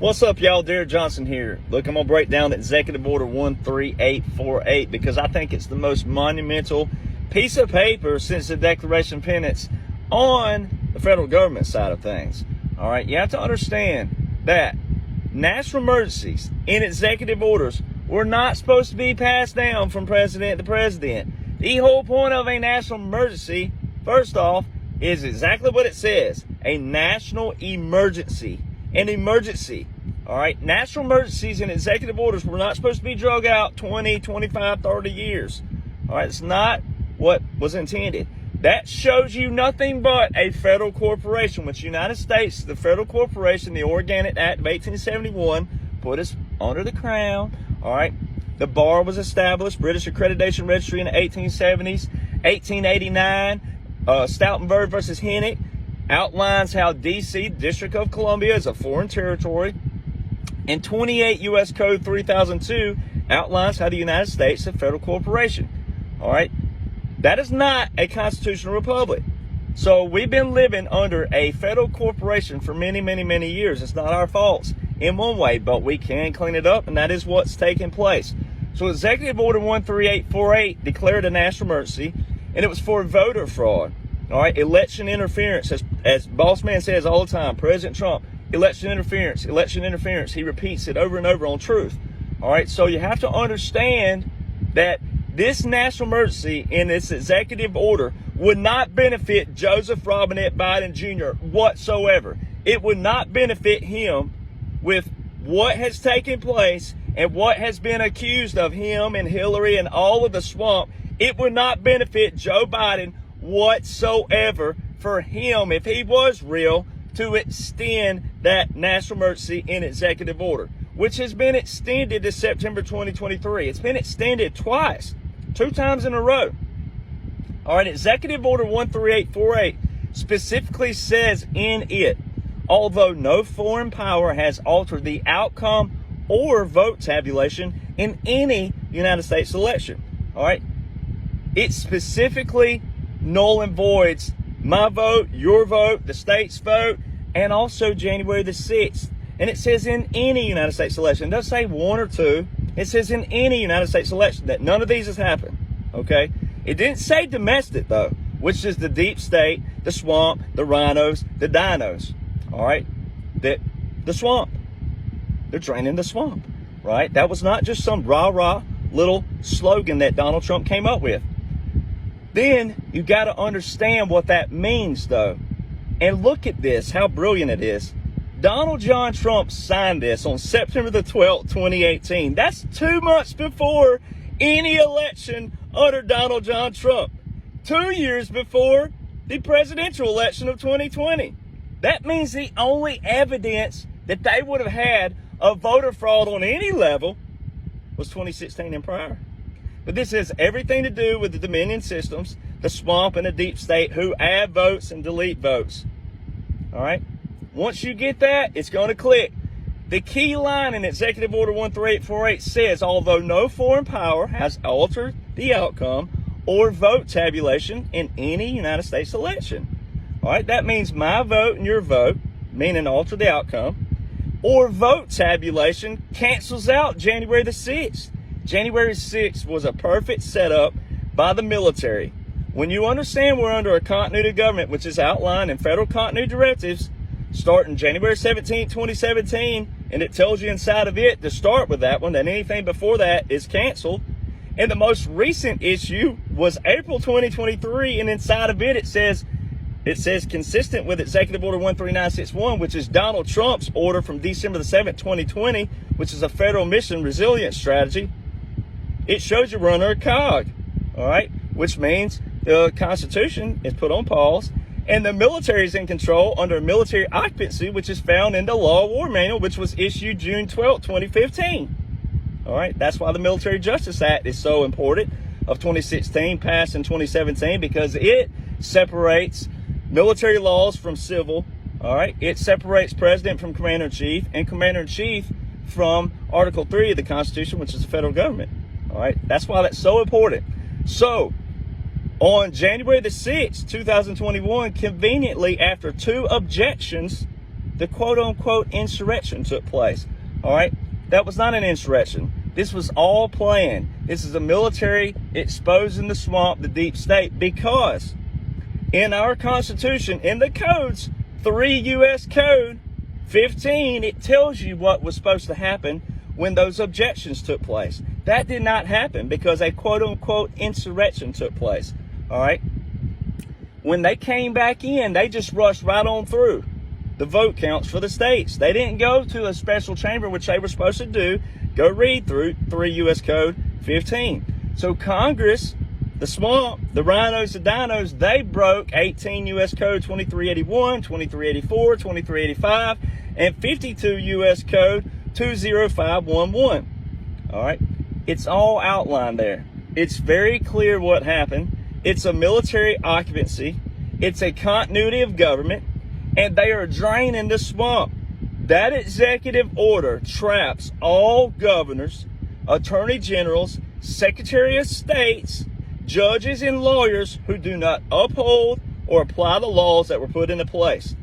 What's up, y'all? Derek Johnson here. Look, I'm going to break down Executive Order 13848 because I think it's the most monumental piece of paper since the Declaration of Independence on the federal government side of things. All right, you have to understand that national emergencies in executive orders were not supposed to be passed down from president to president. The whole point of a national emergency, first off, is exactly what it says, a national emergency. An emergency. All right, national emergencies and executive orders were not supposed to be drug out 20, 25, 30 years. All right, it's not what was intended. That shows you nothing but a federal corporation, which United States, the federal corporation, the Organic Act of 1871, put us under the crown. All right, the bar was established, British Accreditation Registry in the 1870s, 1889, Stoutenberg versus Hennick outlines how D.C., District of Columbia, is a foreign territory. And 28 U.S. Code 3002 outlines how the United States is a federal corporation. All right? That is not a constitutional republic. So we've been living under a federal corporation for many, many, many years. It's not our faults in one way, but we can clean it up, and that is what's taking place. So Executive Order 13848 declared a national emergency, and it was for voter fraud. All right, election interference, as Boss Man says all the time, President Trump, election interference, election interference. He repeats it over and over on Truth. All right, so you have to understand that this national emergency in this executive order would not benefit Joseph Robinette Biden Jr. whatsoever. It would not benefit him with what has taken place and what has been accused of him and Hillary and all of the swamp. It would not benefit Joe Biden whatsoever for him, if he was real, to extend that national emergency in executive order, which has been extended to September 2023. It's been extended twice, 2 times in a row. All right, Executive Order 13848 specifically says in it, although no foreign power has altered the outcome or vote tabulation in any United States election. All right, it specifically null and voids my vote, your vote, the state's vote, and also January the 6th. And it says in any United States election. It doesn't say 1 or 2. It says in any United States election that none of these has happened. Okay? It didn't say domestic, though, which is the deep state, the swamp, the rhinos, the dinos. All right? The swamp. They're draining the swamp. Right? That was not just some rah-rah little slogan that Donald Trump came up with. Then you got to understand what that means, though. And look at this, how brilliant it is. Donald John Trump signed this on September the 12th, 2018. That's 2 months before any election under Donald John Trump. 2 years before the presidential election of 2020. That means the only evidence that they would have had of voter fraud on any level was 2016 and prior. But this has everything to do with the Dominion systems, the swamp and the deep state, who add votes and delete votes. All right? Once you get that, it's going to click. The key line in Executive Order 13848 says, although no foreign power has altered the outcome or vote tabulation in any United States election. All right? That means my vote and your vote, meaning alter the outcome, or vote tabulation cancels out January the 6th. January 6th was a perfect setup by the military. When you understand we're under a continuity of government, which is outlined in federal continuity directives, starting January 17, 2017, and it tells you inside of it to start with that one, that anything before that is canceled. And the most recent issue was April 2023, and inside of it, it says consistent with Executive Order 13961, which is Donald Trump's order from December the 7th, 2020, which is a federal mission resilience strategy. It shows you we're under a COG, all right, which means the Constitution is put on pause and the military is in control under military occupancy, which is found in the Law of War Manual, which was issued June 12, 2015. All right, that's why the Military Justice Act is so important of 2016, passed in 2017, because it separates military laws from civil. All right, it separates president from commander-in-chief and commander-in-chief from Article 3 of the Constitution, which is the federal government. All right, that's why that's so important. So, on January the 6th, 2021, conveniently after 2 objections the quote-unquote insurrection took place. All right, that was not an insurrection. This was all planned. This is the military exposing the swamp, the deep state, because in our Constitution, in the codes, 3 U.S. Code 15, it tells you what was supposed to happen when those objections took place. That did not happen because a quote-unquote insurrection took place. All right. When they came back in, they just rushed right on through the vote counts for the states. They didn't go to a special chamber, which they were supposed to do. Go read through 3 U.S. Code 15. So Congress, the swamp, the rhinos, the dinos, they broke 18 U.S. Code 2381, 2384, 2385, and 52 U.S. Code 20511. All right. It's all outlined there. It's very clear what happened. It's a military occupancy. It's a continuity of government, and they are draining the swamp. That executive order traps all governors, attorney generals, secretary of states, judges, and lawyers who do not uphold or apply the laws that were put into place.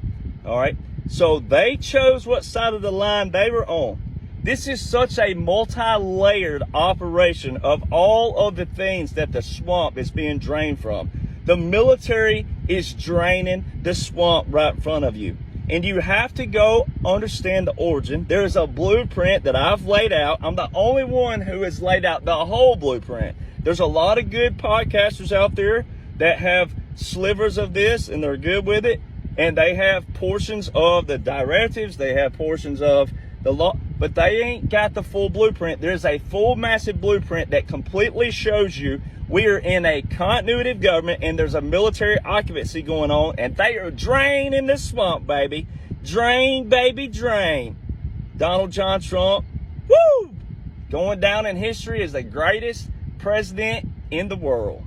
All right. So they chose what side of the line they were on. This is such a multi-layered operation of all of the things that the swamp is being drained from. The military is draining the swamp right in front of you. And you have to go understand the origin. There is a blueprint that I've laid out. I'm the only one who has laid out the whole blueprint. There's a lot of good podcasters out there that have slivers of this and they're good with it. And they have portions of the directives. They have portions of the law, but they ain't got the full blueprint. There's a full massive blueprint that completely shows you we are in a continuity of government and there's a military occupancy going on, and they are draining the swamp, baby. Drain, baby, drain. Donald John Trump, woo! Going down in history as the greatest president in the world.